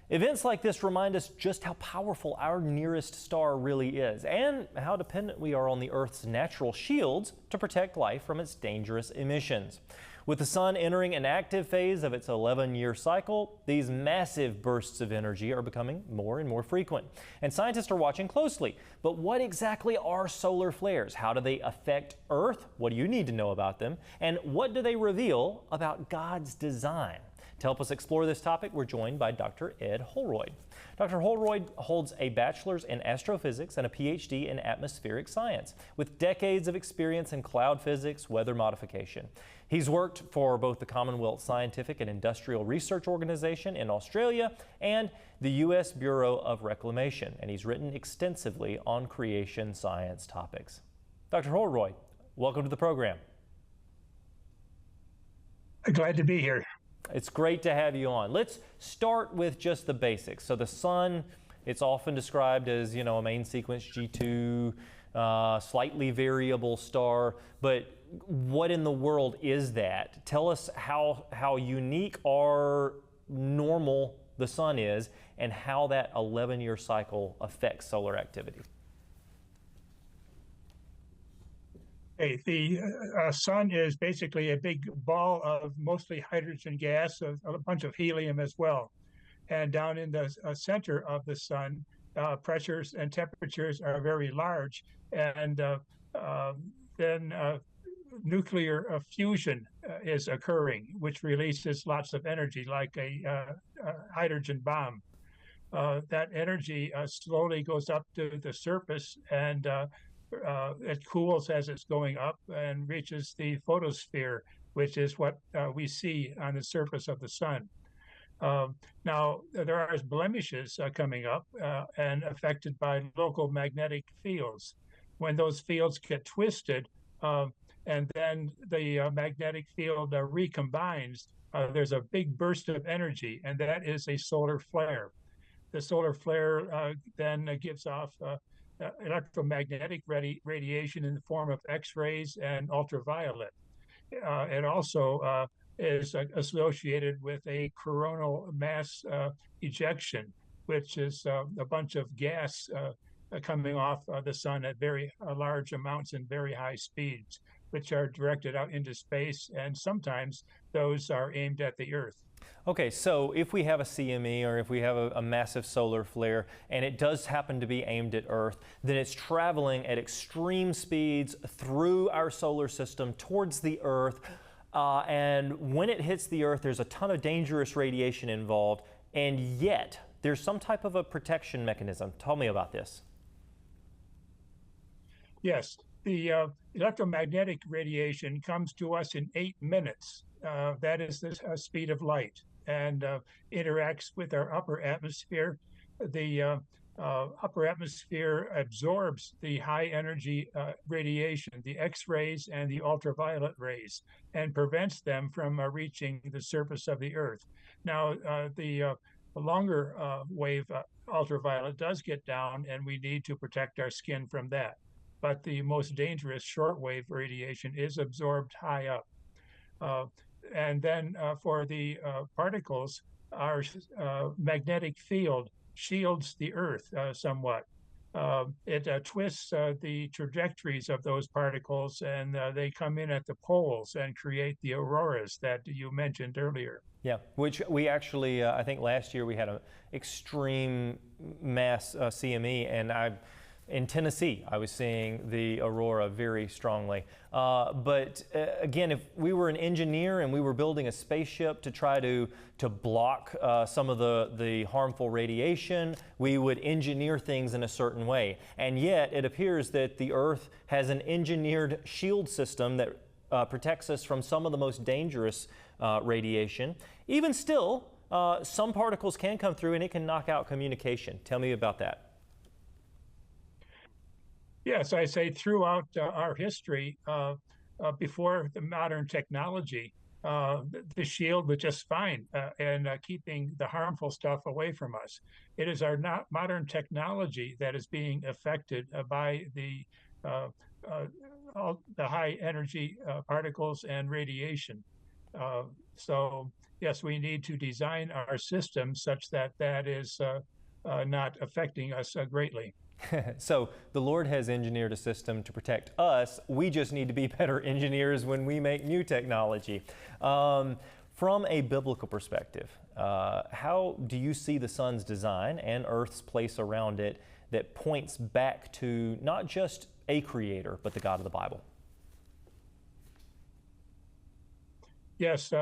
Events like this remind us just how powerful our nearest star really is and how dependent we are on the Earth's natural shields to protect life from its dangerous emissions. With the sun entering an active phase of its 11-year cycle, these massive bursts of energy are becoming more and more frequent. And scientists are watching closely. But what exactly are solar flares? How do they affect Earth? What do you need to know about them? And what do they reveal about God's design? To help us explore this topic, we're joined by Dr. Ed Holroyd. Dr. Holroyd holds a bachelor's in astrophysics and a PhD in atmospheric science, with decades of experience in cloud physics, weather modification. He's worked for both the Commonwealth Scientific and Industrial Research Organization in Australia and the U.S. Bureau of Reclamation, and he's written extensively on creation science topics. Dr. Holroyd, welcome to the program. Glad to be here. It's great to have you on. Let's start with just the basics. So the sun, it's often described as, a main sequence G2, slightly variable star, but what in the world is that? Tell us how unique or normal the sun is and how that 11-year cycle affects solar activity. Hey, the sun is basically a big ball of mostly hydrogen gas, a bunch of helium as well. And down in the center of the sun, pressures and temperatures are very large. And then nuclear fusion is occurring, which releases lots of energy, like a hydrogen bomb. That energy slowly goes up to the surface and it cools as it's going up and reaches the photosphere, which is what we see on the surface of the sun. Now, there are blemishes coming up and affected by local magnetic fields. When those fields get twisted and then the magnetic field recombines, there's a big burst of energy, and that is a solar flare. The solar flare then gives off electromagnetic radiation in the form of X-rays and ultraviolet. It also is associated with a coronal mass ejection, which is a bunch of gas coming off the sun at very large amounts and very high speeds, which are directed out into space, and sometimes those are aimed at the Earth. Okay, so if we have a CME or if we have a massive solar flare and it does happen to be aimed at Earth, then it's traveling at extreme speeds through our solar system towards the Earth. And when it hits the Earth, there's a ton of dangerous radiation involved, and yet there's some type of a protection mechanism. Tell me about this. Yes, the electromagnetic radiation comes to us in 8 minutes. That is the speed of light, and interacts with our upper atmosphere. The upper atmosphere absorbs the high energy radiation, the X-rays and the ultraviolet rays, and prevents them from reaching the surface of the Earth. Now, the longer wave ultraviolet does get down, and we need to protect our skin from that. But the most dangerous shortwave radiation is absorbed high up. And then for the particles, our magnetic field shields the Earth somewhat. It twists the trajectories of those particles, and they come in at the poles and create the auroras that you mentioned earlier. Yeah, which we actually, I think last year we had an extreme mass CME, and in Tennessee, I was seeing the aurora very strongly. But again, if we were an engineer and we were building a spaceship to try to block some of the harmful radiation, we would engineer things in a certain way. And yet, it appears that the Earth has an engineered shield system that protects us from some of the most dangerous radiation. Even still, some particles can come through and it can knock out communication. Tell me about that. Yes, I say throughout our history, before the modern technology, the shield was just fine in keeping the harmful stuff away from us. It is our modern technology that is being affected by the high energy particles and radiation. So yes, we need to design our system such that that is not affecting us greatly. So the Lord has engineered a system to protect us. We just need to be better engineers when we make new technology. From a biblical perspective, how do you see the sun's design and Earth's place around it that points back to not just a creator, but the God of the Bible? Yes,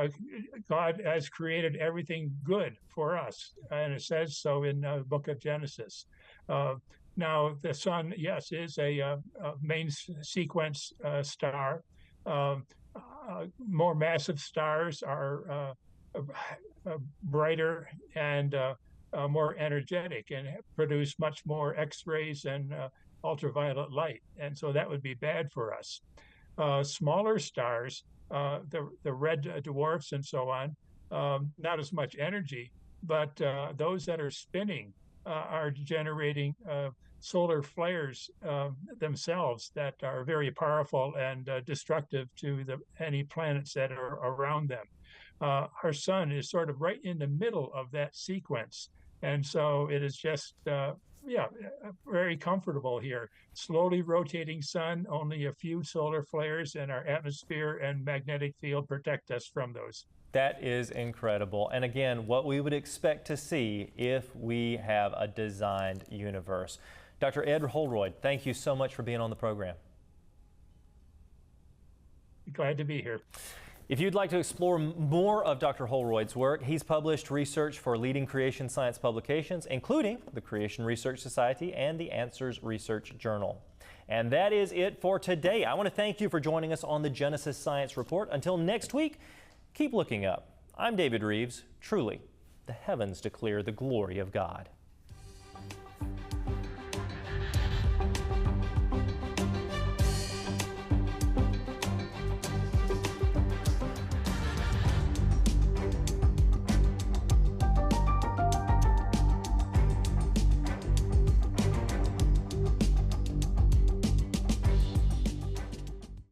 God has created everything good for us, and it says so in the book of Genesis. Now, the sun, yes, is a main sequence star. More massive stars are brighter and more energetic and produce much more X-rays and ultraviolet light. And so that would be bad for us. Smaller stars, the red dwarfs and so on, not as much energy, but those that are spinning are generating solar flares themselves that are very powerful and destructive to any planets that are around them. Our sun is sort of right in the middle of that sequence. And so it is just, very comfortable here. Slowly rotating sun, only a few solar flares, and our atmosphere and magnetic field protect us from those. That is incredible. And again, what we would expect to see if we have a designed universe. Dr. Ed Holroyd, thank you so much for being on the program. Glad to be here. If you'd like to explore more of Dr. Holroyd's work, he's published research for leading creation science publications, including the Creation Research Society and the Answers Research Journal. And that is it for today. I want to thank you for joining us on the Genesis Science Report. Until next week, keep looking up. I'm David Rives. Truly, the heavens declare the glory of God.